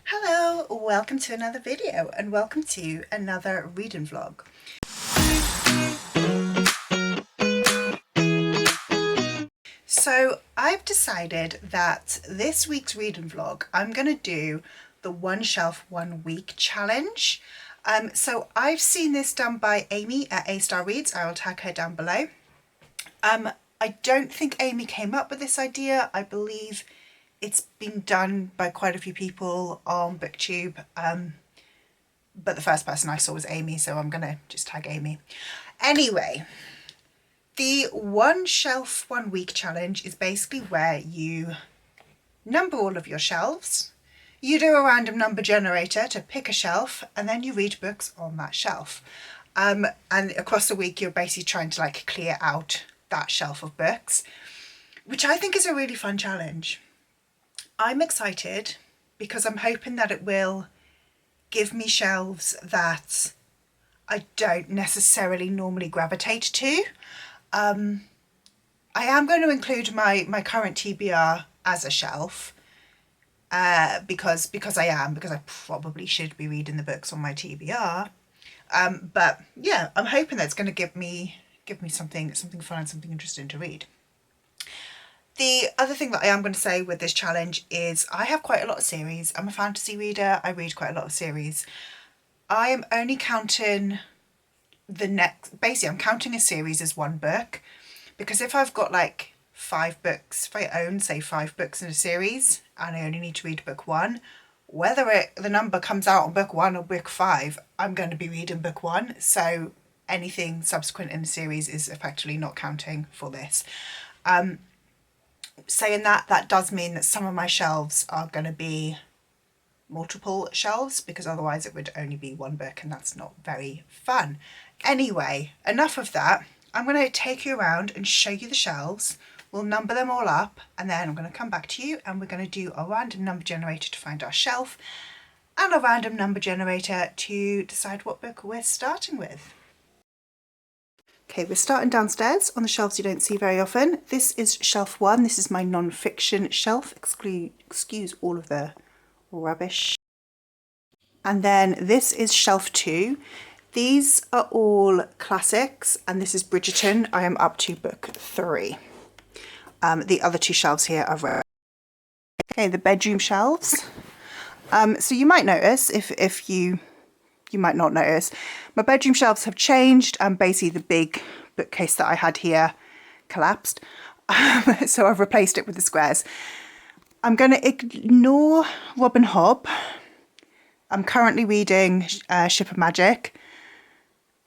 Hello, welcome to another video and welcome to another reading vlog. So I've decided that this week's reading vlog, I'm going to do the One Shelf 1 Week challenge. So I've seen this done by Amy at A Star Reads. I will tag her down below. I don't think Amy came up with this idea. I believe it's been done by quite a few people on BookTube, but the first person I saw was Amy, so I'm gonna just tag Amy. Anyway, the One Shelf 1 Week challenge is basically where you number all of your shelves, you do a random number generator to pick a shelf, and then you read books on that shelf. And across the week you're basically trying to like clear out that shelf of books, which I think is a really fun challenge. I'm excited because I'm hoping that it will give me shelves that I don't necessarily normally gravitate to. I am going to include my current TBR as a shelf because I probably should be reading the books on my TBR. But yeah, I'm hoping that's going to give me something fun and something interesting to read. The other thing that I am going to say with this challenge is I have quite a lot of series. I'm a fantasy reader. I read quite a lot of series. I am only counting basically I'm counting a series as one book, because if I've got like 5 books, if I own say 5 books in a series and I only need to read book 1, whether the number comes out on book 1 or book 5, I'm going to be reading book 1. So anything subsequent in the series is effectively not counting for this. Saying that does mean that some of my shelves are going to be multiple shelves, because otherwise it would only be one book and that's not very fun. Anyway, enough of that. I'm going to take you around and show you the shelves. We'll number them all up and then I'm going to come back to you and we're going to do a random number generator to find our shelf and a random number generator to decide what book we're starting with. Okay, we're starting downstairs on the shelves you don't see very often. This is shelf 1. This is my non-fiction shelf. Excuse all of the rubbish. And then this is shelf 2. These are all classics, and this is Bridgerton. I am up to book 3. The other 2 shelves here are rare. Okay, the bedroom shelves. So you might notice, if you might not notice, my bedroom shelves have changed, and basically the big bookcase that I had here collapsed. So I've replaced it with the squares. I'm going to ignore Robin Hobb. I'm currently reading Ship of Magic,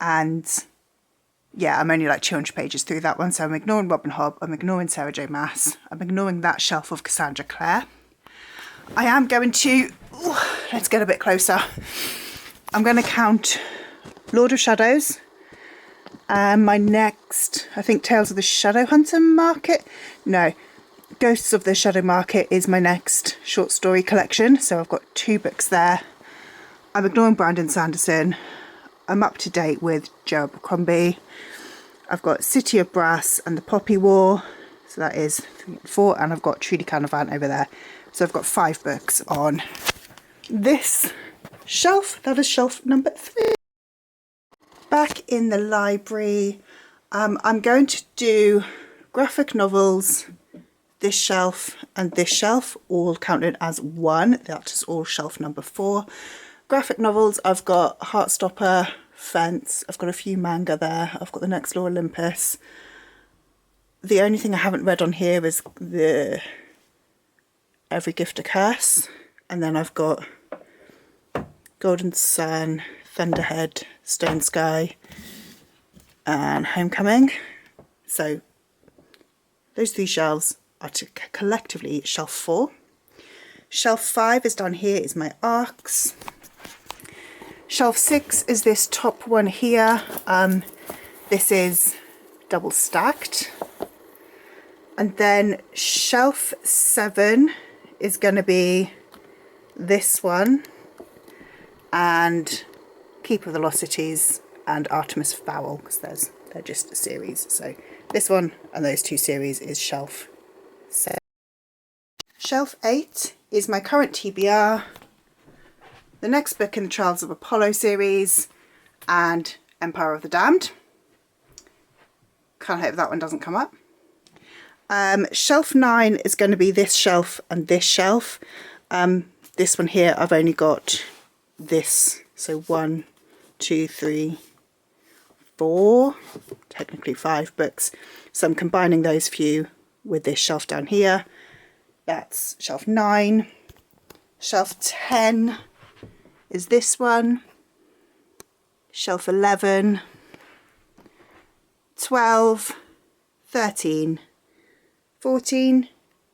and yeah, I'm only like 200 pages through that one, so I'm ignoring Robin Hobb, I'm ignoring Sarah J Maas, I'm ignoring that shelf of Cassandra Clare. I am going to, let's get a bit closer. I'm going to count Lord of Shadows, and my next, I think Tales of the Shadowhunter Market? No, Ghosts of the Shadow Market is my next short story collection, so I've got 2 books there. I'm ignoring Brandon Sanderson. I'm up to date with Joe Abercrombie. I've got City of Brass and The Poppy War, so that is 3 and 4, and I've got Trudy Canavan over there. So I've got 5 books on this shelf. That is shelf number 3. Back in the library, I'm going to do graphic novels, this shelf and this shelf, all counted as 1. That is all shelf number 4. Graphic novels, I've got Heartstopper, Fence, I've got a few manga there, I've got The Next Law Olympus. The only thing I haven't read on here is the Every Gift a Curse, and then I've got Golden Sun, Thunderhead, Stone Sky and Homecoming. So those 3 shelves are collectively shelf 4. Shelf 5 is down here, is my ARCs. Shelf 6 is this top one here. This is double stacked. And then shelf 7 is going to be this one and Keeper of the Lost Cities and Artemis Fowl, because they're just a series. So this one and those 2 series is shelf 7. Shelf 8 is my current TBR, the next book in the Trials of Apollo series, and Empire of the Damned. Can't hope that one doesn't come up. Shelf 9 is going to be this shelf and this shelf. This one here, I've only got this, so 1, 2, 3, 4, technically 5 books. So I'm combining those few with this shelf down here. That's shelf 9. Shelf 10 is this one. Shelf 11, 12, 13, 14,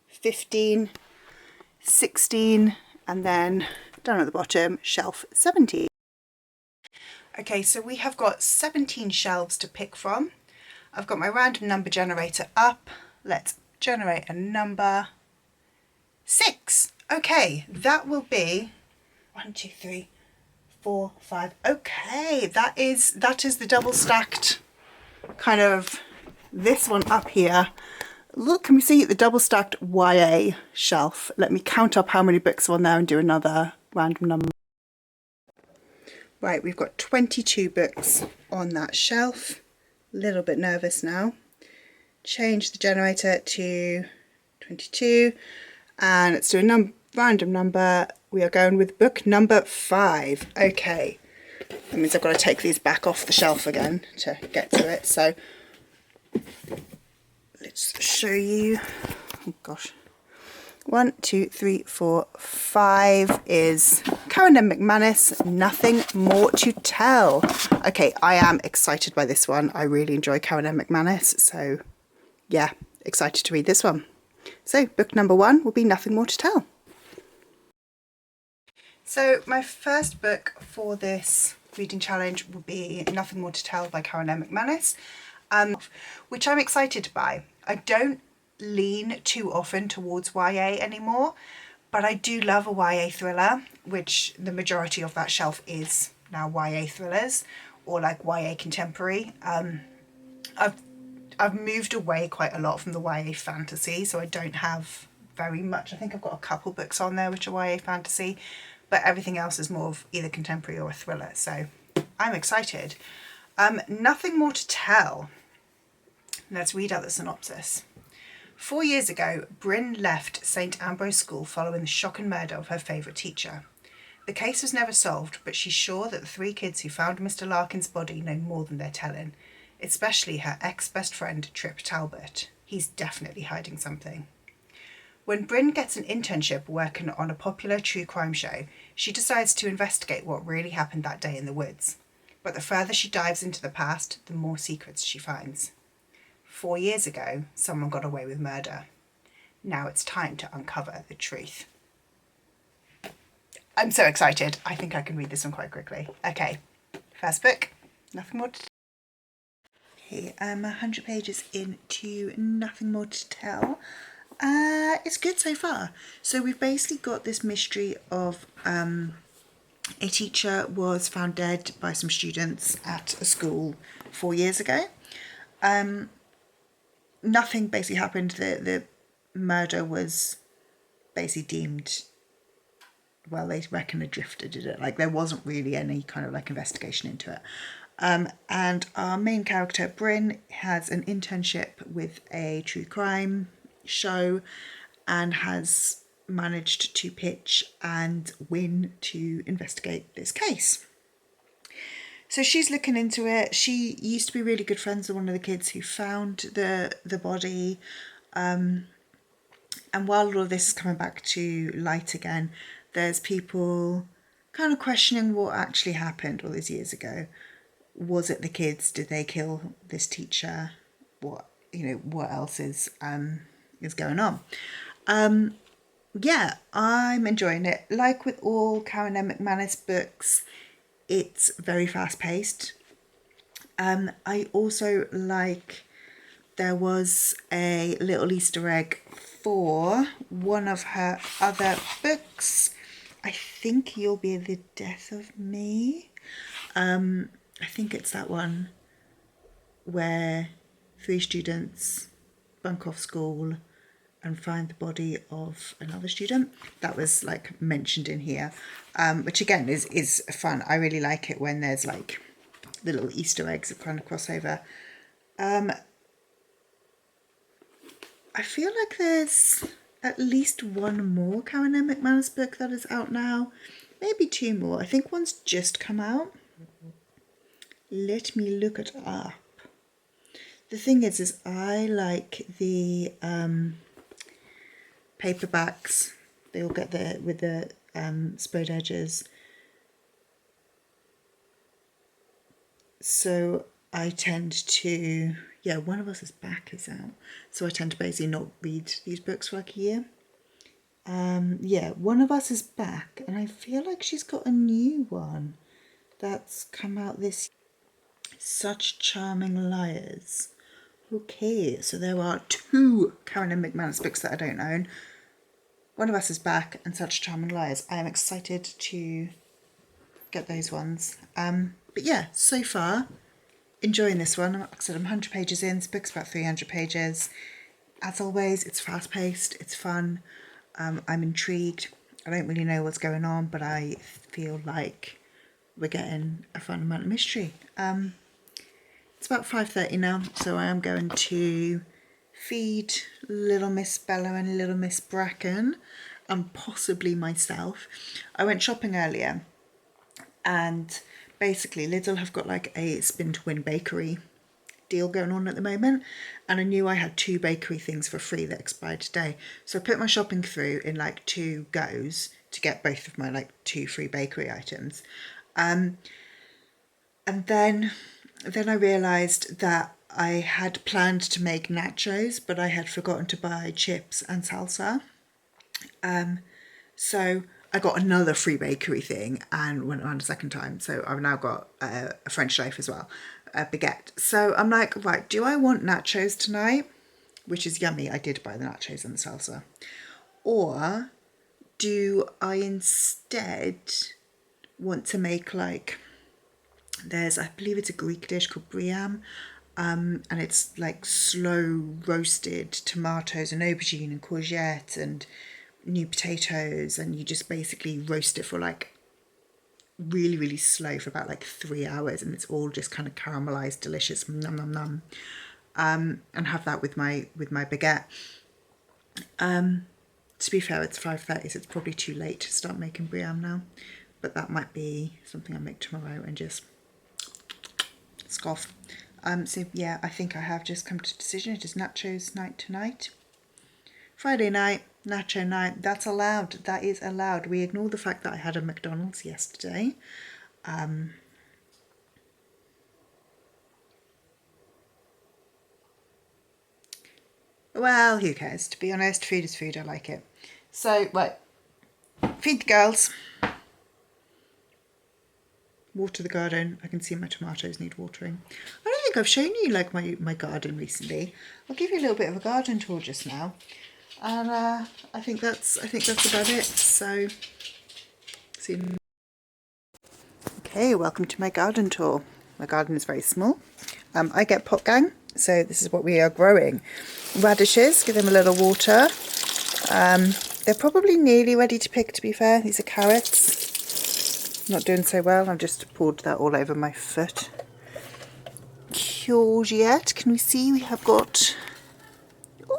15, 16, and then down at the bottom, shelf 17. Okay, so we have got 17 shelves to pick from. I've got my random number generator up. Let's generate a number. 6. Okay, that will be 1, 2, 3, 4, 5. Okay, that is the double stacked kind of this one up here. Look, can we see the double stacked YA shelf? Let me count up how many books are on there and do another random number. Right, we've got 22 books on that shelf. A little bit nervous now. Change the generator to 22 and let's do a random number. We are going with book number 5. Okay, that means I've got to take these back off the shelf again to get to it. So let's show you. Oh gosh. 1, 2, 3, 4, 5 is Karen M. McManus, Nothing More to Tell. Okay, I am excited by this one. I really enjoy Karen M. McManus, so yeah, excited to read this one. So book number 1 will be Nothing More to Tell. So my first book for this reading challenge will be Nothing More to Tell by Karen M. McManus, which I'm excited by. I don't lean too often towards YA anymore, but I do love a YA thriller, which the majority of that shelf is now YA thrillers or like YA contemporary. I've moved away quite a lot from the YA fantasy, so I don't have very much. I think I've got a couple books on there which are YA fantasy, but everything else is more of either contemporary or a thriller, so I'm excited. Nothing More to Tell. Let's read out the synopsis. 4 years ago, Bryn left St Ambrose School following the shocking murder of her favourite teacher. The case was never solved, but she's sure that the 3 kids who found Mr Larkin's body know more than they're telling, especially her ex-best friend Trip Talbot. He's definitely hiding something. When Bryn gets an internship working on a popular true crime show, she decides to investigate what really happened that day in the woods. But the further she dives into the past, the more secrets she finds. 4 years ago, someone got away with murder. Now it's time to uncover the truth. I'm so excited. I think I can read this one quite quickly. Okay, first book, Nothing More to Tell. Okay, I'm 100 pages into Nothing More to Tell. It's good so far. So we've basically got this mystery of a teacher was found dead by some students at a school 4 years ago. Nothing basically happened. The murder was basically deemed, well, they reckon adrift did it. Like there wasn't really any kind of like investigation into it. And our main character, Bryn, has an internship with a true crime show and has managed to pitch and win to investigate this case. So she's looking into it. She used to be really good friends with one of the kids who found the body. And while all of this is coming back to light again, there's people kind of questioning what actually happened all these years ago. Was it the kids? Did they kill this teacher? What else is going on? Yeah, I'm enjoying it. Like with all Karen M. McManus books, it's very fast-paced. I also like, there was a little Easter egg for one of her other books. I think You'll Be the Death of Me. I think it's that one where 3 students bunk off school and find the body of another student. That was like mentioned in here, which again is fun. I really like it when there's like the little Easter eggs that kind of cross over. I feel like there's at least one more Karen M. McManus book that is out now. Maybe two more. I think one's just come out. Let me look it up. The thing is I like the paperbacks. They all get the with the sprayed edges. So I tend to, yeah, One of Us is Back is out. So I tend to basically not read these books for like a year. Yeah, One of Us is Back, and I feel like she's got a new one that's come out this year. Such Charming Liars. Okay, so there are two Karen M. McManus books that I don't own. One of Us is Back and Such Charming Liars. I am excited to get those ones. But yeah, so far, enjoying this one. Like I said, I'm 100 pages in. This book's about 300 pages. As always, it's fast-paced, it's fun. I'm intrigued. I don't really know what's going on, but I feel like we're getting a fun amount of mystery. It's about 5:30 now, so I am going to feed little Miss Bella and little Miss Bracken, and possibly myself. I went shopping earlier, and basically Lidl have got like a spin to win bakery deal going on at the moment, and I knew I had 2 bakery things for free that expired today, so I put my shopping through in like 2 goes to get both of my like 2 free bakery items, and then I realised that I had planned to make nachos, but I had forgotten to buy chips and salsa. So I got another free bakery thing and went around a second time. So I've now got a French loaf as well, a baguette. So I'm like, right, do I want nachos tonight? Which is yummy. I did buy the nachos and the salsa. Or do I instead want to make like, I believe it's a Greek dish called briam, and it's like slow roasted tomatoes and aubergine and courgette and new potatoes, and you just basically roast it for like really, really slow for about like 3 hours, and it's all just kind of caramelized, delicious, num num num. And have that with my baguette. To be fair, it's 5:30, so it's probably too late to start making briam now, but that might be something I make tomorrow and just scoff. So yeah, I think I have just come to a decision. It is nachos night tonight. Friday night, nacho night. That's allowed. That is allowed. We ignore the fact that I had a McDonald's yesterday. Well, who cares? To be honest, food is food. I like it. So, right, feed the girls. Water the garden. I can see my tomatoes need watering. I don't think I've shown you like my garden recently. I'll give you a little bit of a garden tour just now, and I think that's about it. So, see you. Okay, welcome to my garden tour. My garden is very small. I get pot gang, so this is what we are growing. Radishes. Give them a little water. They're probably nearly ready to pick. To be fair, these are carrots. Not doing so well. I've just poured that all over my foot. Courgette. Can we see we have got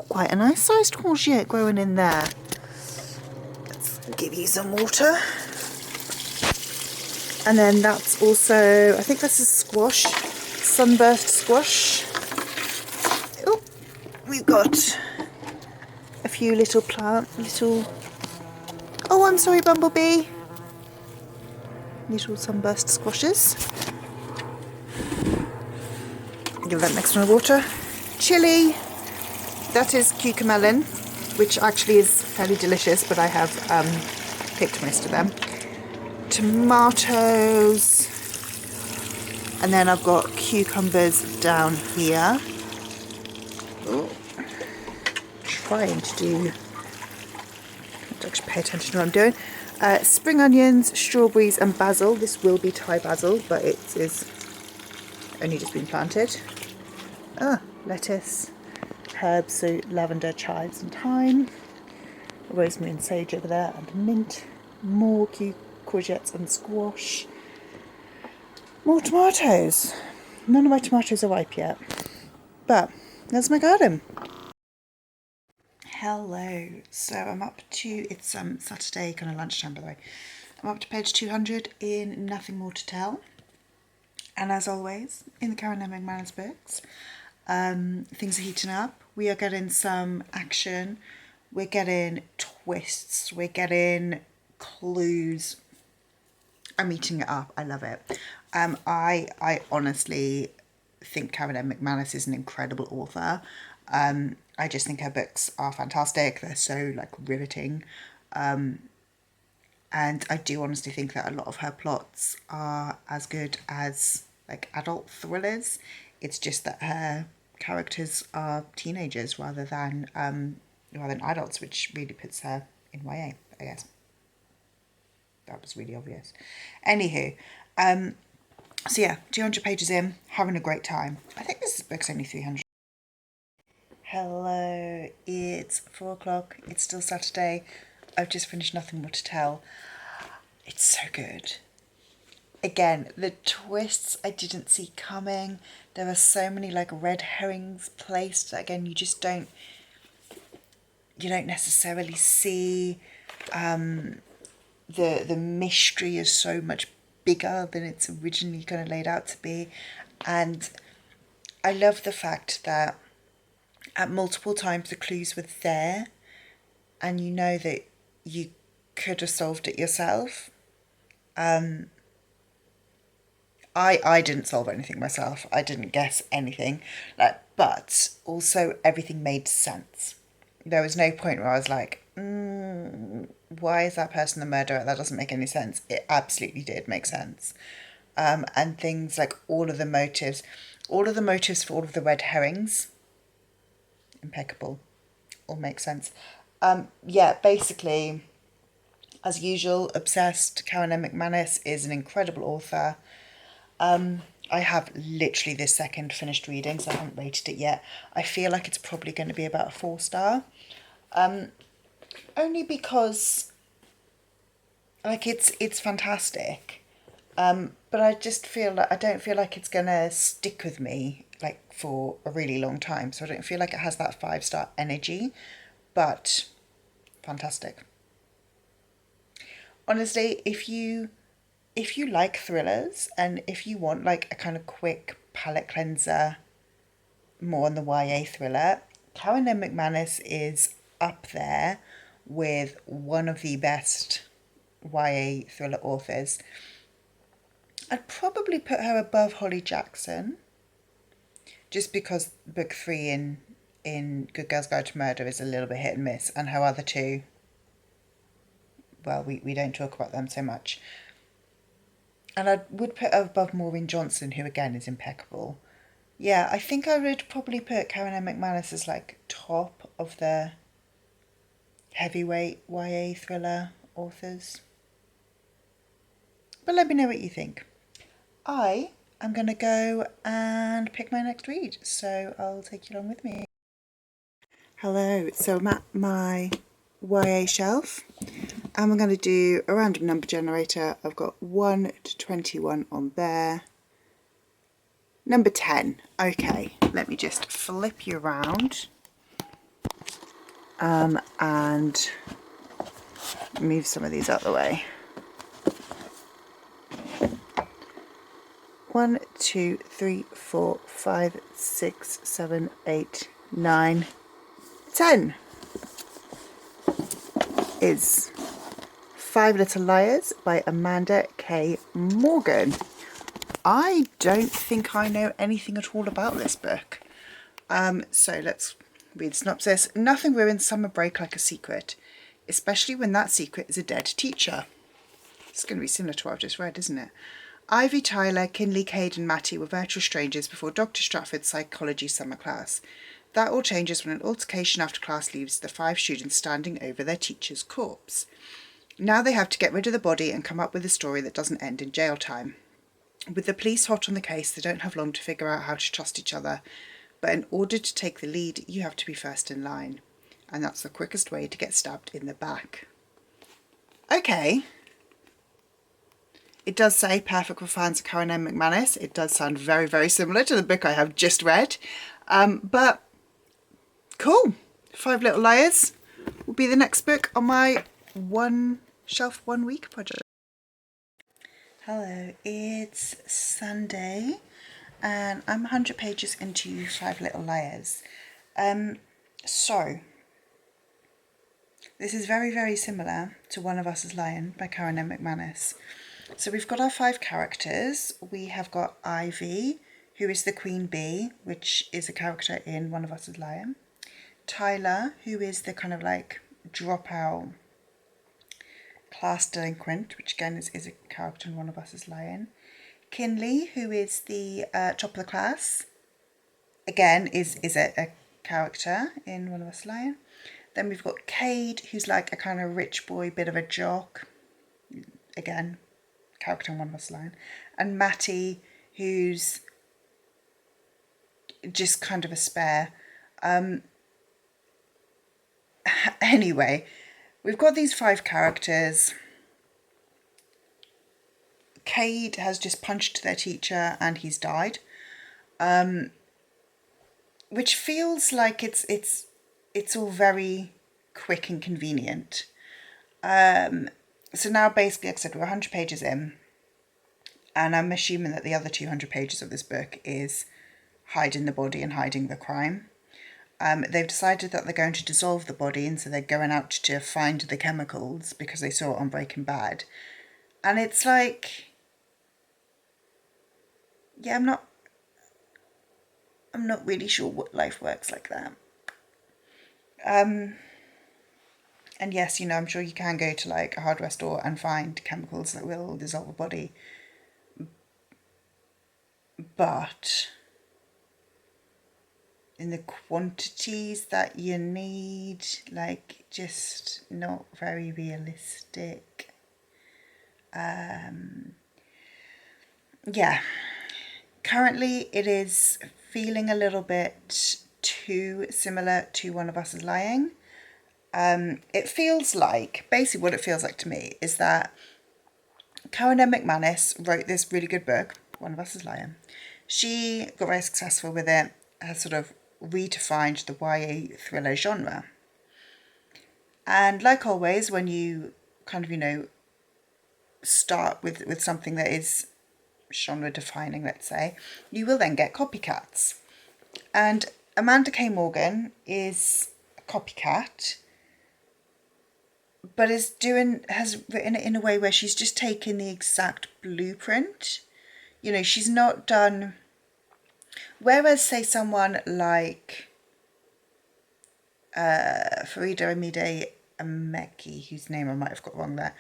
quite a nice sized courgette growing in there. Let's give you some water. And then that's also, I think this is squash, sunburst squash. Oh, we've got a few little oh, I'm sorry, bumblebee. Little sunburst squashes. Give that next one water. Chili, that is cucamelon, which actually is fairly delicious, but I have picked most of them. Tomatoes, and then I've got cucumbers down here. Oh, trying to actually pay attention to what I'm doing. Spring onions, strawberries and basil. This will be Thai basil, but it is only just been planted. Lettuce, herbs, so lavender, chives and thyme, rosemary and sage over there, and mint, more courgettes and squash, more tomatoes. None of my tomatoes are ripe yet, but there's my garden. Hello, so I'm up to, it's Saturday kind of lunchtime, by the way. I'm up to page 200 in Nothing More to Tell, and as always in the Karen McManus books, things are heating up. We are getting some action, we're getting twists, we're getting clues. I'm eating it up. I love it. I honestly think Karen McManus is an incredible author. I just think her books are fantastic. They're so like riveting. And I do honestly think that a lot of her plots are as good as like adult thrillers. It's just that her characters are teenagers rather than adults, which really puts her in YA, I guess. That was really obvious. Anywho, so yeah, 200 pages in, having a great time. I think this book's only 300. Hello, it's 4 o'clock, it's still Saturday. I've just finished Nothing More to Tell. It's so good. Again, the twists I didn't see coming. There are so many like red herrings placed that again you don't necessarily see. The mystery is so much bigger than it's originally kind of laid out to be, and I love the fact that at multiple times the clues were there and you know that you could have solved it yourself. I didn't solve anything myself. I didn't guess anything, but also everything made sense. There was no point where I was like, why is that person the murderer? That doesn't make any sense. It absolutely did make sense. And things like all of the motives for all of the red herrings, impeccable, all makes sense. Yeah, basically, as usual, obsessed. Karen M. McManus is an incredible author. I have literally this second finished reading, so I haven't rated it yet. I feel like it's probably going to be about a 4-star. Only because like it's fantastic. But I just feel like I don't feel like it's gonna stick with me like for a really long time. So I don't feel like it has that 5-star energy, but fantastic. Honestly, if you like thrillers and if you want like a kind of quick palate cleanser, more on the YA thriller, Karen M. McManus is up there with one of the best YA thriller authors. I'd probably put her above Holly Jackson, just because book 3 in Good Girls Guide to Murder is a little bit hit and miss, and her other two, well, we don't talk about them so much. And I would put her above Maureen Johnson, who again is impeccable. Yeah, I think I would probably put Karen M. McManus as like top of the heavyweight YA thriller authors. But let me know what you think. I am going to go and pick my next read, so I'll take you along with me. Hello, so I'm at my YA shelf and we're going to do a random number generator. I've got 1 to 21 on there. Number 10. Okay, let me just flip you around and move some of these out of the way. 1, 2, 3, 4, 5, 6, 7, 8, 9, 10 is 5 Little Liars by Amanda K. Morgan. I don't think I know anything at all about this book. So let's read the synopsis. Nothing ruins summer break like a secret, especially when that secret is a dead teacher. It's going to be similar to what I've just read, isn't it? Ivy, Tyler, Kinley, Cade and Matty were virtual strangers before Dr. Stratford's psychology summer class. That all changes when an altercation after class leaves the 5 students standing over their teacher's corpse. Now they have to get rid of the body and come up with a story that doesn't end in jail time. With the police hot on the case, they don't have long to figure out how to trust each other. but in order to take the lead, you have to be first in line. And that's the quickest way to get stabbed in the back. Okay. It does say perfect for fans of Karen M. McManus. It does sound very, very similar to the book I have just read. But cool. 5 Little Liars will be the next book on my one shelf 1 week project. Hello, it's Sunday and I'm 100 pages into 5 Little Liars. So this is very, very similar to One of Us is Lion by Karen M. McManus. So we've got our 5 characters. We have got Ivy, who is the Queen Bee, which is a character in One of Us is Lion. Tyler, who is the kind of like dropout class delinquent, which again is a character in One of Us is Lion. Kinley, who is the top of the class, again is a character in One of Us is Lion. Then we've got Cade, who's like a kind of rich boy, bit of a jock, again character in One of Us is Lion. And Matty, who's just kind of a spare. Anyway, we've got these 5 characters. Cade has just punched their teacher and he's died, which feels like it's all very quick and convenient. So now basically, like I said, we're 100 pages in, and I'm assuming that the other 200 pages of this book is hiding the body and hiding the crime. They've decided that they're going to dissolve the body, and so they're going out to find the chemicals because they saw it on Breaking Bad. And it's like, yeah, I'm not really sure what life works like that. And yes, you know, I'm sure you can go to like a hardware store and find chemicals that will dissolve a body. But in the quantities that you need, like, just not very realistic. Yeah. Currently it is feeling a little bit too similar to One of Us is Lying. It feels like, basically what it feels like to me is that Karen M. McManus wrote this really good book, One of Us is Lying. She got very successful with it, has sort of redefined the YA thriller genre. And like always, when you kind of, you know, start with something that is genre defining, let's say, you will then get copycats. And Amanda K. Morgan is a copycat, but has written it in a way where she's just taken the exact blueprint. You know, she's not done, whereas say someone like Farida Amide Ameki, whose name I might have got wrong there,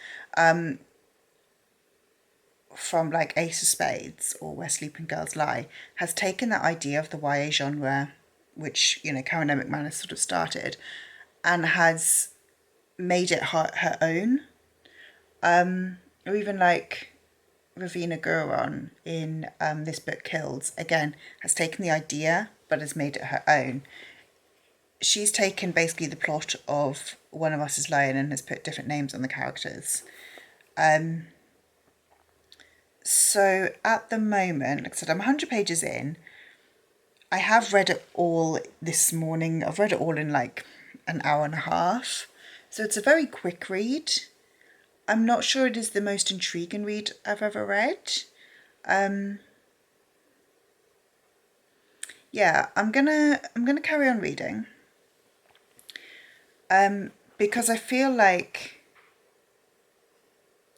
from like Ace of Spades or Where Sleeping Girls Lie, has taken that idea of the YA genre, which, you know, Karen M. McManus sort of started, and has made it her own. Or even like Ravina Guron in this book Kills, again, has taken the idea but has made it her own. She's taken basically the plot of One of Us is Lying and has put different names on the characters. So at the moment, like I said, I'm 100 pages in. I have read it all this morning. I've read it all in like an hour and a half. So it's a very quick read. I'm not sure it is the most intriguing read I've ever read. Yeah, I'm gonna carry on reading. Because I feel like,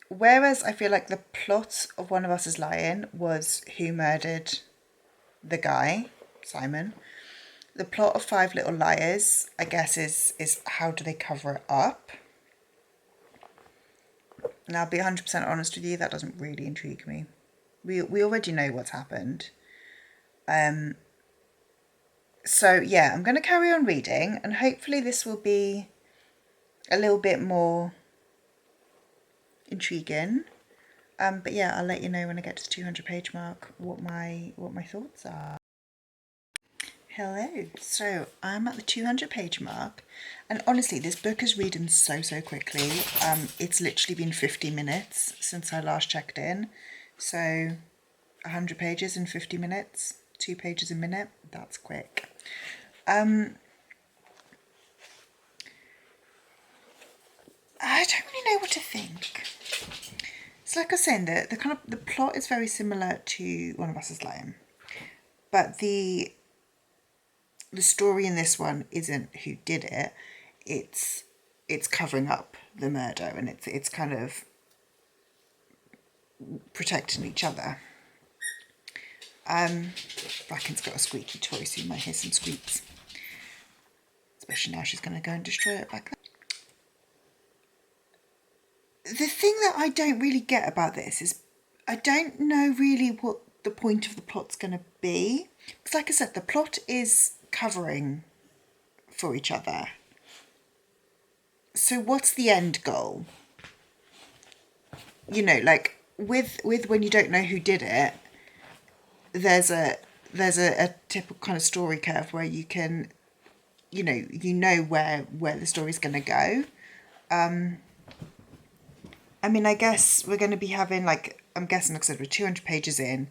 whereas I feel like the plot of One of Us is Lying was who murdered the guy, Simon. The plot of 5 Little Liars, I guess, is how do they cover it up. And I'll be 100% honest with you, that doesn't really intrigue me. We already know what's happened. So yeah, I'm going to carry on reading, and hopefully this will be a little bit more intriguing. But yeah, I'll let you know when I get to the 200 page mark what my thoughts are. Hello. So I'm at the 200 page mark, and honestly this book is reading so quickly. It's literally been 50 minutes since I last checked in, so 100 pages in 50 minutes, 2 pages a minute, that's quick. I don't really know what to think. It's like I was saying, the plot is very similar to One of Us is Lying, but the story in this one isn't who did it. It's covering up the murder, and it's kind of protecting each other. Bracken's got a squeaky toy, so you might hear some squeaks. Especially now she's going to go and destroy it back there. The thing that I don't really get about this is I don't know really what the point of the plot's going to be. Because like I said, the plot is covering for each other. So what's the end goal? You know, like with when you don't know who did it, there's a typical kind of story curve where you can, you know where the story's going to go. I mean, I guess we're going to be having, like, I'm guessing, like I said, we're 200 pages in.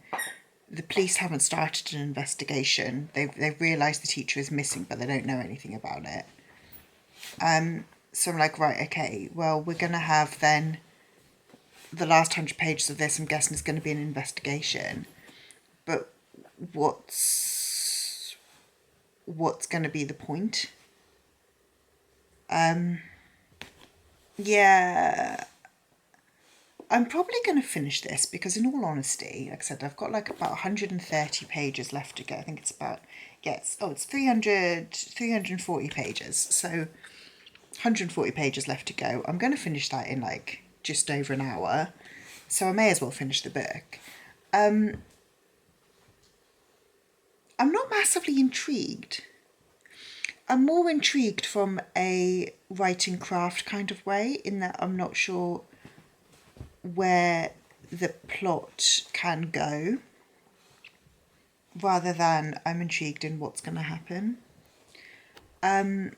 The police haven't started an investigation. They've realised the teacher is missing, but they don't know anything about it. So I'm like, right, okay, well, we're going to have then the last 100 pages of this, I'm guessing, is going to be an investigation. But what's going to be the point? Yeah, I'm probably going to finish this because, in all honesty, like I said, I've got like about 130 pages left to go. I think it's about, it's 340 pages. So 140 pages left to go. I'm going to finish that in like just over an hour. So I may as well finish the book. I'm not massively intrigued. I'm more intrigued from a writing craft kind of way, in that I'm not sure where the plot can go, rather than I'm intrigued in what's going to happen. I'm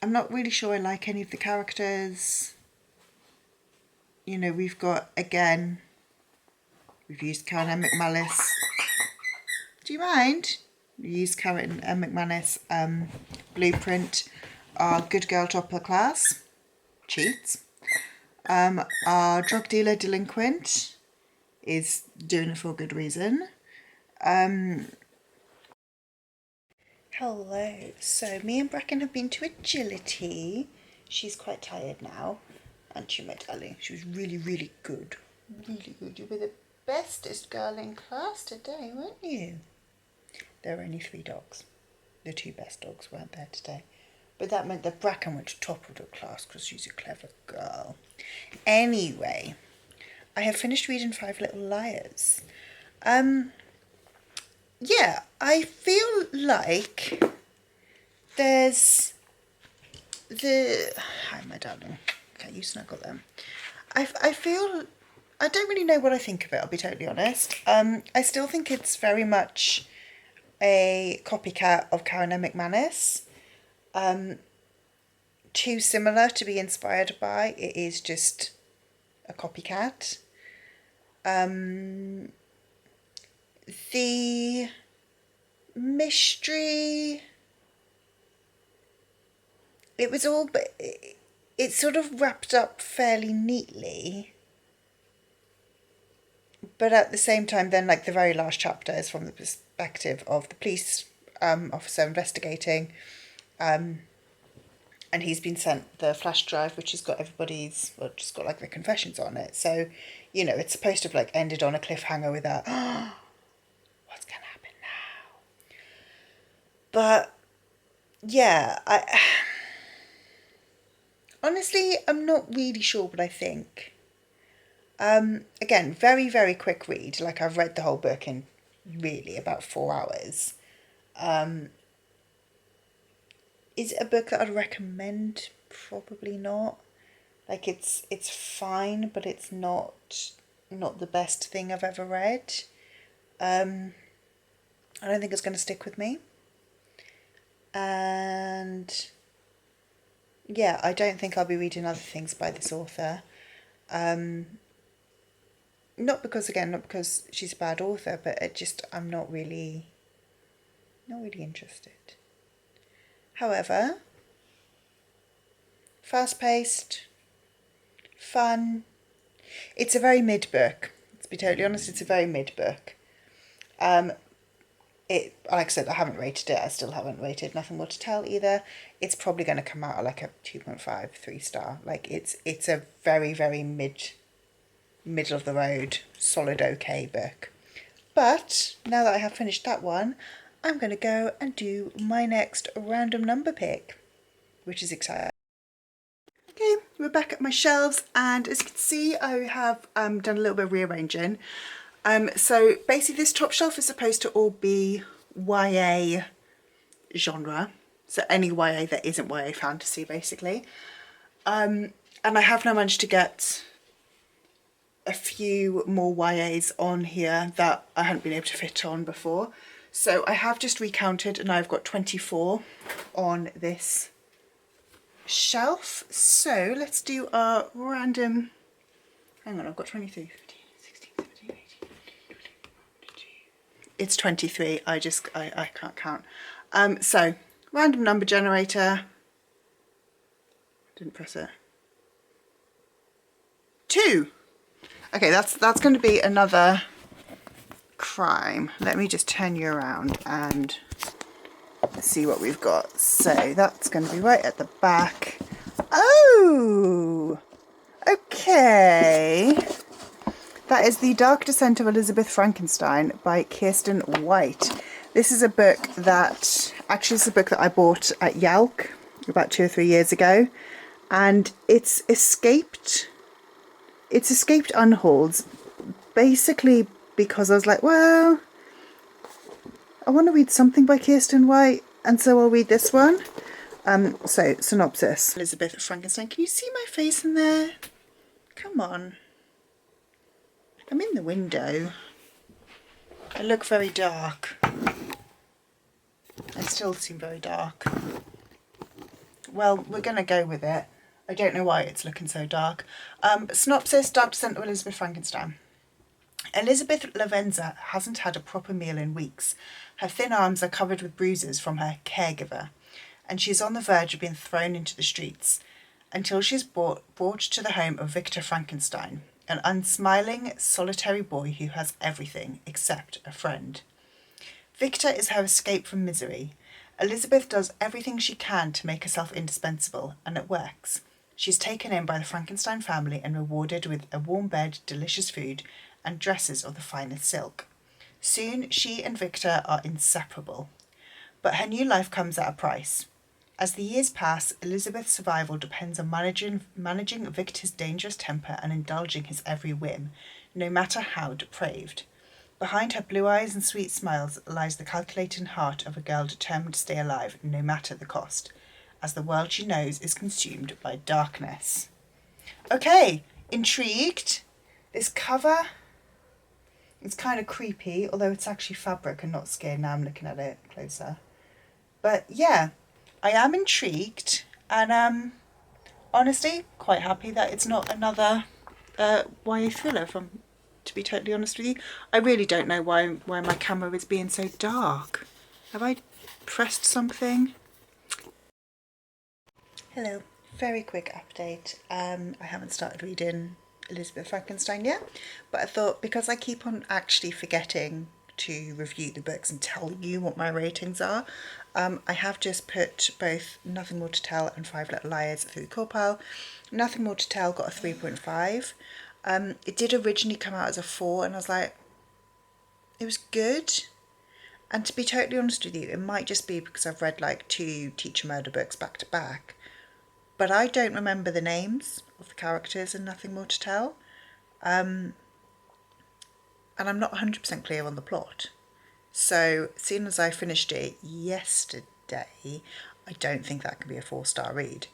not really sure I like any of the characters. You know, we've used Karen McManus. Do you mind? We used Karen McManus blueprint. Our good girl top of the class cheats. Our drug dealer delinquent is doing it for a good reason. Hello. So me and Bracken have been to agility. She's quite tired now. Aren't you, my darling? She was really good. Really good. You were the bestest girl in class today, weren't you? There were only 3 dogs. The 2 best dogs weren't there today. But that meant that Bracken went to top of the class because she's a clever girl. Anyway, I have finished reading 5 Little Liars. Yeah, I feel like there's hi, my darling. Okay, you snuggle them. I feel, I don't really know what I think of it, I'll be totally honest. I still think it's very much a copycat of Karen McManus. Too similar to be inspired by. It is just a copycat. The mystery, it was all, but it sort of wrapped up fairly neatly. But at the same time, then, like, the very last chapter is from the perspective of the police officer investigating. And he's been sent the flash drive, which has got everybody's, well, just got like the confessions on it. So, you know, it's supposed to have like ended on a cliffhanger with that, oh, what's going to happen now? But yeah, honestly, I'm not really sure what I think. Again, very quick read. Like, I've read the whole book in really about 4 hours. Is it a book that I'd recommend? Probably not. Like, it's fine, but it's not the best thing I've ever read. I don't think it's going to stick with me. And yeah, I don't think I'll be reading other things by this author. Not because she's a bad author, but I'm not really interested. However, fast-paced, fun. It's a very mid book. To be totally honest, it's a very mid book. Like I said, I haven't rated it. I still haven't rated Nothing More to Tell either. It's probably going to come out like a 2.5, 3 star. Like it's a very, very middle of the road, solid okay book. But now that I have finished that one, I'm going to go and do my next random number pick, which is exciting. Okay, we're back at my shelves, and as you can see, I have done a little bit of rearranging. So basically this top shelf is supposed to all be YA genre, so any YA that isn't YA fantasy basically. And I have now managed to get a few more YAs on here that I hadn't been able to fit on before. So I have just recounted, and I've got 24 on this shelf. So let's do our random, hang on, I've got 23, 15, 16, 17, 18, 19, 20. It's 23, I can't count. So random number generator, didn't press it, 2. Okay, that's going to be another crime. Let me just turn you around and see what we've got. So that's going to be right at the back. Oh, okay. That is The Dark Descent of Elizabeth Frankenstein by Kirsten White. This is a book that, actually it's a book that I bought at Yelk about 2 or 3 years ago. And it's escaped unholds, basically because I was like, well, I want to read something by Kirsten White, and so I'll read this one. So, synopsis. Elizabeth Frankenstein. Can you see my face in there? Come on. I'm in the window. I look very dark. I still seem very dark. Well, we're going to go with it. I don't know why it's looking so dark. Synopsis, Dark Descent of Elizabeth Frankenstein. Elizabeth Lavenza hasn't had a proper meal in weeks. Her thin arms are covered with bruises from her caregiver, and she's on the verge of being thrown into the streets, until she's brought to the home of Victor Frankenstein, an unsmiling, solitary boy who has everything except a friend. Victor is her escape from misery. Elizabeth does everything she can to make herself indispensable, and it works. She's taken in by the Frankenstein family and rewarded with a warm bed, delicious food, and dresses of the finest silk. Soon she and Victor are inseparable. But her new life comes at a price. As the years pass, Elizabeth's survival depends on managing Victor's dangerous temper and indulging his every whim, no matter how depraved. Behind her blue eyes and sweet smiles lies the calculating heart of a girl determined to stay alive, no matter the cost, as the world she knows is consumed by darkness. Okay, intrigued? This cover is kind of creepy, although it's actually fabric and not skin. Now I'm looking at it closer. But yeah, I am intrigued, and honestly, quite happy that it's not another YA thriller, to be totally honest with you. I really don't know why my camera is being so dark. Have I pressed something? Hello, very quick update. I haven't started reading Elizabeth Frankenstein yet, but I thought because I keep on actually forgetting to review the books and tell you what my ratings are, I have just put both Nothing More to Tell and Five Little Liars through the core pile. Nothing More to Tell got a 3.5. It did originally come out as a 4, and I was like, it was good. And to be totally honest with you, it might just be because I've read like 2 teacher murder books back to back, but I don't remember the names of the characters in Nothing More to Tell. And I'm not 100% clear on the plot. So, seeing as I finished it yesterday, I don't think that can be a 4-star read.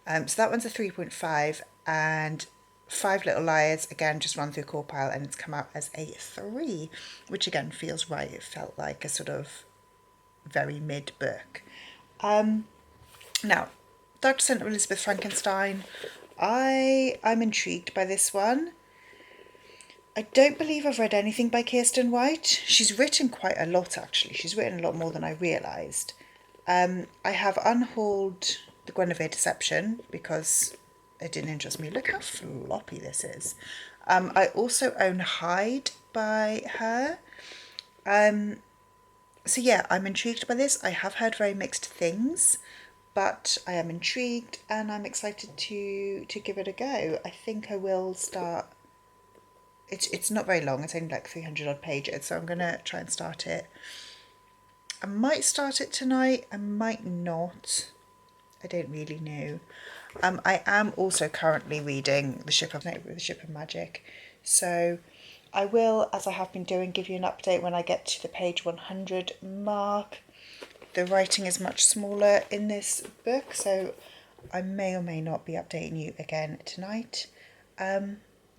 So that one's a 3.5, and Five Little Liars, again, just run through core pile, and it's come out as a 3, which again feels right. It felt like a sort of very mid book. Now, Dr. St. Elizabeth Frankenstein, I'm intrigued by this one. I don't believe I've read anything by Kirsten White. She's written quite a lot, actually. She's written a lot more than I realised. I have unhauled The Guinevere Deception because it didn't interest me. Look how floppy this is. I also own Hyde by her. So yeah, I'm intrigued by this. I have heard very mixed things, but I am intrigued and I'm excited to give it a go. I think I will start. It's not very long. It's only like 300 odd pages, so I'm gonna try and start it. I might start it tonight. I might not. I don't really know. I am also currently reading The Ship of Magic, so I will, as I have been doing, give you an update when I get to the page 100 mark. The writing is much smaller in this book, so I may or may not be updating you again tonight.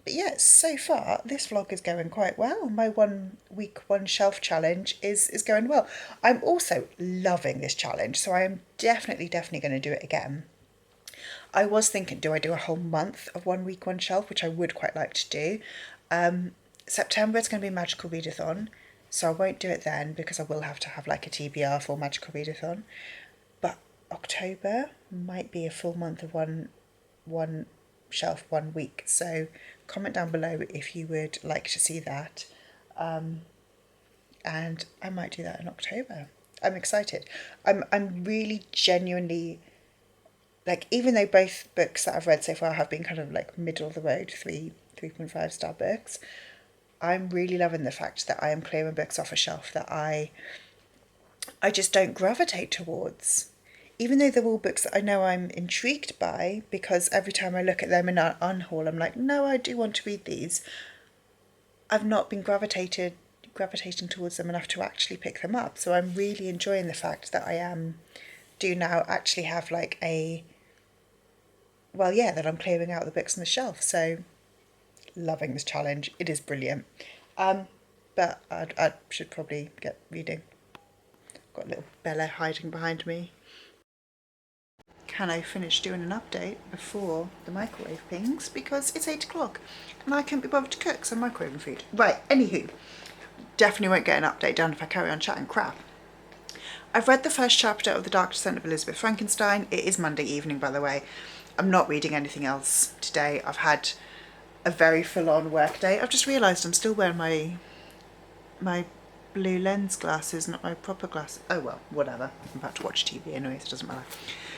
But yeah, so far this vlog is going quite well. My 1 week 1 shelf challenge is going well. I'm also loving this challenge, so I am definitely going to do it again. I was thinking, do I do a whole month of 1 week 1 shelf, which I would quite like to do. September it's going to be Magical Readathon, so I won't do it then because I will have to have like a TBR for Magical Readathon. But October might be a full month of one shelf 1 week, so comment down below if you would like to see that, and I might do that in October. I'm excited. I'm really genuinely, like, even though both books that I've read so far have been kind of like middle of the road 3.5 star books, I'm really loving the fact that I am clearing books off a shelf that I just don't gravitate towards. Even though they're all books that I know I'm intrigued by, because every time I look at them in an unhaul, I'm like, no, I do want to read these. I've not been gravitating towards them enough to actually pick them up. So I'm really enjoying the fact that do now actually have like that I'm clearing out the books on the shelf. So loving this challenge. It is brilliant. But I should probably get reading. Got little Bella hiding behind me. Can I finish doing an update before the microwave pings, because it's 8 o'clock and I can't be bothered to cook, so I'm microwaving food. Right, anywho, definitely won't get an update done if I carry on chatting crap. I've read the first chapter of The Dark Descent of Elizabeth Frankenstein. It is Monday evening, by the way. I'm not reading anything else today. I've had a very full-on work day. I've just realised I'm still wearing my blue lens glasses, not my proper glasses. Oh well, whatever. I'm about to watch TV anyway, so it doesn't matter.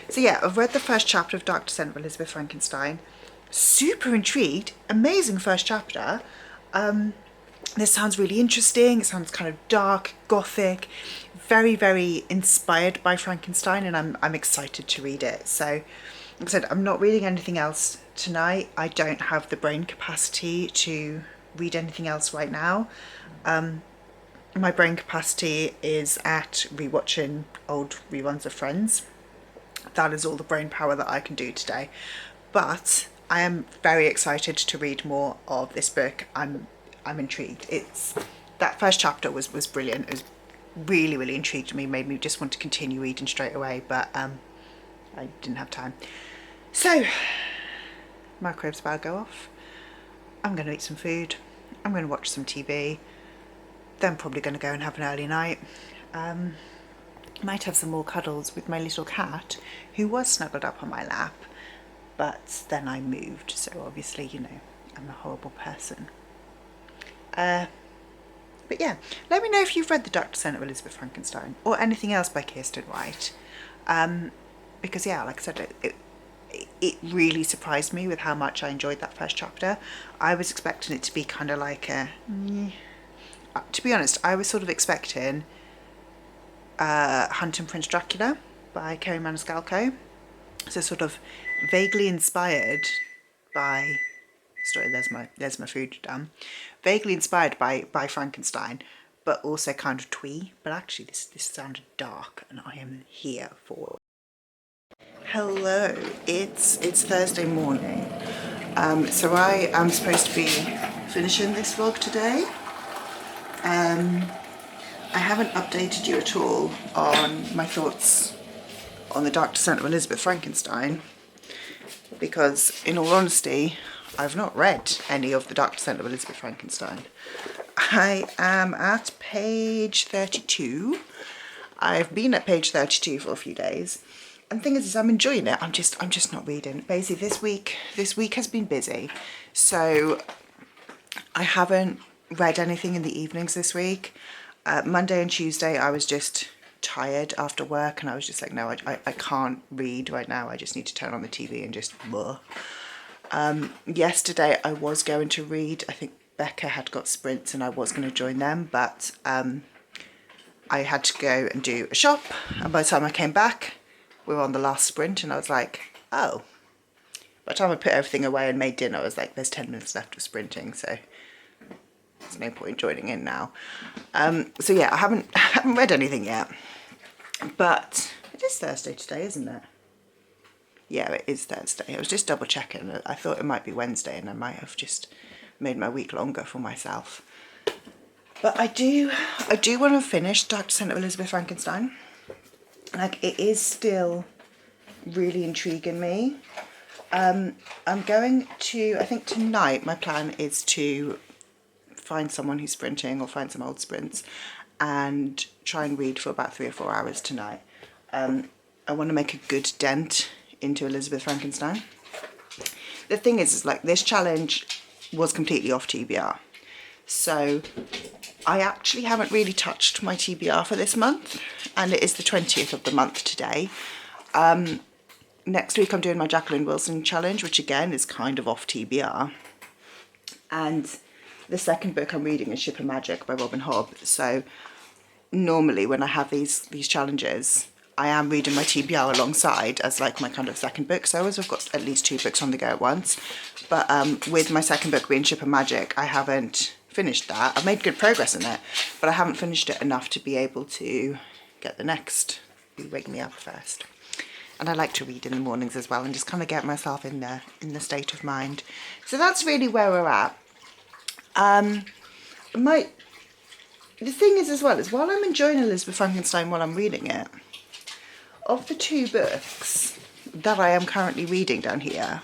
So yeah, I've read the first chapter of Dark Descent of Elizabeth Frankenstein. Super intrigued. Amazing first chapter. This sounds really interesting. It sounds kind of dark, gothic, very, very inspired by Frankenstein, and I'm excited to read it. So, like I said, I'm not reading anything else tonight. I don't have the brain capacity to read anything else right now. My brain capacity is at rewatching old reruns of Friends. That is all the brain power that I can do today. But I am very excited to read more of this book. I'm intrigued. That first chapter was brilliant. It was really, really intrigued me, made me just want to continue reading straight away, but I didn't have time. So, microwave's about to go off. I'm going to eat some food. I'm going to watch some TV. Then I'm probably going to go and have an early night. Might have some more cuddles with my little cat, who was snuggled up on my lap, but then I moved, so obviously, you know, I'm a horrible person. But yeah, let me know if you've read The Dark Descent of Elizabeth Frankenstein, or anything else by Kirsten White, because yeah, like I said, it really surprised me with how much I enjoyed that first chapter. I was expecting it to be kind of like to be honest, I was sort of expecting Hunting Prince Dracula by Kerry Maniscalco, so sort of vaguely inspired by, sorry, there's my food done, vaguely inspired by Frankenstein, but also kind of twee. But actually this sounded dark, and I am here for it. Hello, it's Thursday morning. So I am supposed to be finishing this vlog today. I haven't updated you at all on my thoughts on the Dark Descent of Elizabeth Frankenstein, because in all honesty, I've not read any of the Dark Descent of Elizabeth Frankenstein. I am at page 32. I've been at page 32 for a few days. And the thing is I'm enjoying it. I'm just not reading. Basically this week has been busy. So I haven't read anything in the evenings this week. Monday and Tuesday I was just tired after work, and I was just like, no, I can't read right now. I just need to turn on the TV and just blah. Yesterday I was going to read. I think Becca had got sprints and I was going to join them, but I had to go and do a shop, and by the time I came back we were on the last sprint, and I was like, oh. By the time I put everything away and made dinner, I was like, there's 10 minutes left of sprinting, so there's no point joining in now. So yeah, I haven't read anything yet, but it is Thursday today, isn't it? Yeah, it is Thursday. I was just double checking. I thought it might be Wednesday, and I might have just made my week longer for myself. But I do want to finish Dark Descent of Elizabeth Frankenstein. Like, it is still really intriguing me. I'm going to, I think tonight my plan is to find someone who's sprinting, or find some old sprints, and try and read for about 3 or 4 hours tonight. I want to make a good dent into Elizabeth Frankenstein. The thing is like, this challenge was completely off TBR. So I actually haven't really touched my TBR for this month, and it is the 20th of the month today. Next week I'm doing my Jacqueline Wilson challenge, which again is kind of off TBR. And the second book I'm reading is Ship of Magic by Robin Hobb. So normally when I have these challenges, I am reading my TBR alongside as like my kind of second book. So I always have got at least 2 books on the go at once. But with my second book being Ship of Magic, I haven't finished that. I've made good progress in it, but I haven't finished it enough to be able to get the next. You wake me up first. And I like to read in the mornings as well, and just kind of get myself in the state of mind. So that's really where we're at. The thing is as well, is while I'm enjoying Elizabeth Frankenstein while I'm reading it, of the 2 books that I am currently reading down here,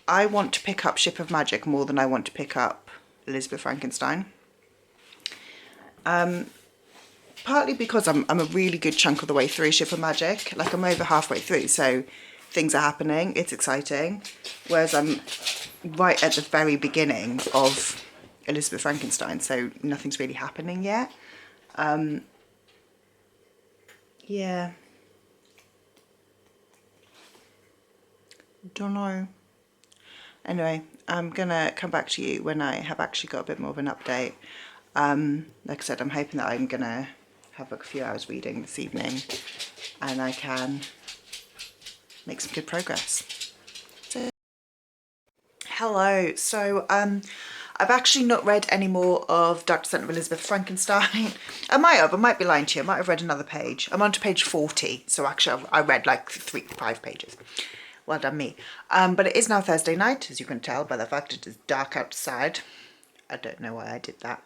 I want to pick up Ship of Magic more than I want to pick up Elizabeth Frankenstein. Partly because I'm a really good chunk of the way through Ship of Magic. Like, I'm over halfway through, so things are happening, it's exciting. Whereas I'm right at the very beginning of Elizabeth Frankenstein, so nothing's really happening yet. Yeah. Don't know. Anyway, I'm gonna come back to you when I have actually got a bit more of an update. Like I said, I'm hoping that I'm gonna have a few hours reading this evening and I can make some good progress. So, hello. So I've actually not read any more of Dark Descent of Elizabeth Frankenstein. I might be lying to you. I might have read another page. I'm on to page 40, so actually I read like 5 pages. Well done me. But it is now Thursday night, as you can tell by the fact it is dark outside. I don't know why I did that.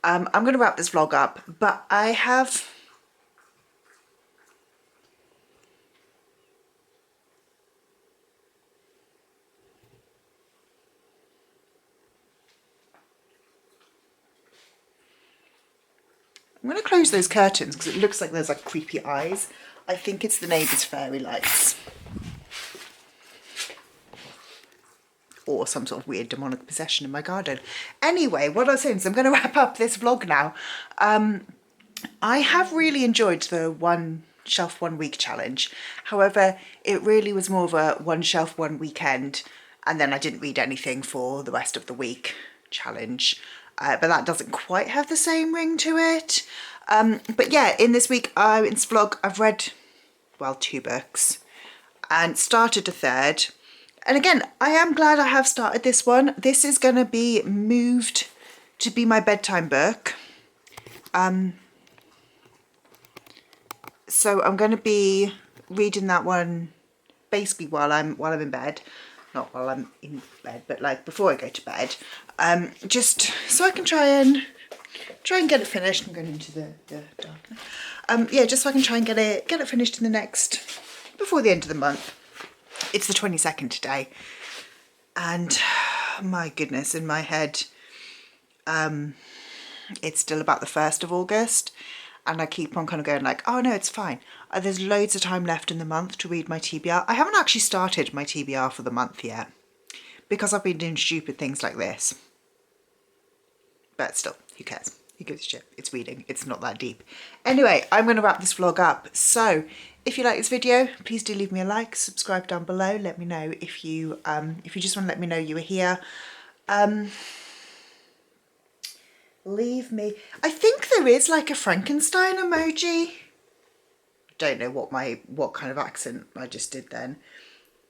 I'm going to wrap this vlog up, but I'm going to close those curtains because it looks like there's like creepy eyes. I think it's the neighbour's fairy lights. Or some sort of weird demonic possession in my garden. Anyway, what I was saying is I'm going to wrap up this vlog now. I have really enjoyed the 1 shelf 1 week challenge. However, it really was more of a 1 shelf 1 weekend, and then I didn't read anything for the rest of the week challenge. But that doesn't quite have the same ring to it. But yeah, in this week, in this vlog, I've read, well, 2 books and started a 3rd. And again, I am glad I have started this one. This is going to be moved to be my bedtime book. So I'm going to be reading that one basically while I'm in bed. not while I'm in bed, but like before I go to bed, just so I can try and get it finished. I'm going into the dark. Yeah, just so I can try and get it finished in the next, before the end of the month. It's the 22nd today, and my goodness, in my head, it's still about the 1st of August, and I keep on kind of going like, oh no, it's fine. There's loads of time left in the month to read my TBR. I haven't actually started my TBR for the month yet, because I've been doing stupid things like this. But still, who cares? Who gives a shit? It's reading. It's not that deep. Anyway, I'm going to wrap this vlog up. So if you like this video, please do leave me a like, subscribe down below. Let me know if you just want to let me know you were here. Leave me. I think there is like a Frankenstein emoji. Don't know what kind of accent I just did then.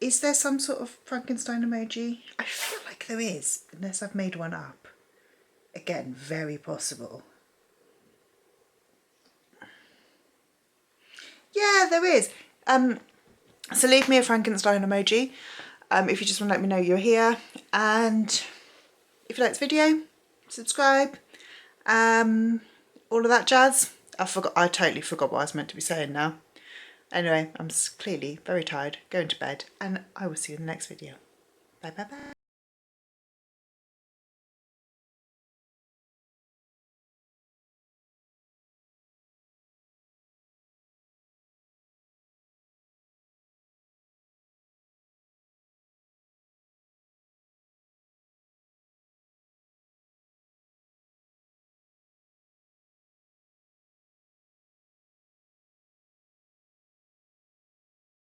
Is there some sort of Frankenstein emoji? I feel like there is, unless I've made one up. Again, very possible. Yeah, there is. So leave me a Frankenstein emoji if you just want to let me know you're here. And if you like this video, subscribe. All of that jazz. I totally forgot what I was meant to be saying now. Anyway, I'm clearly very tired, going to bed, and I will see you in the next video. Bye bye bye.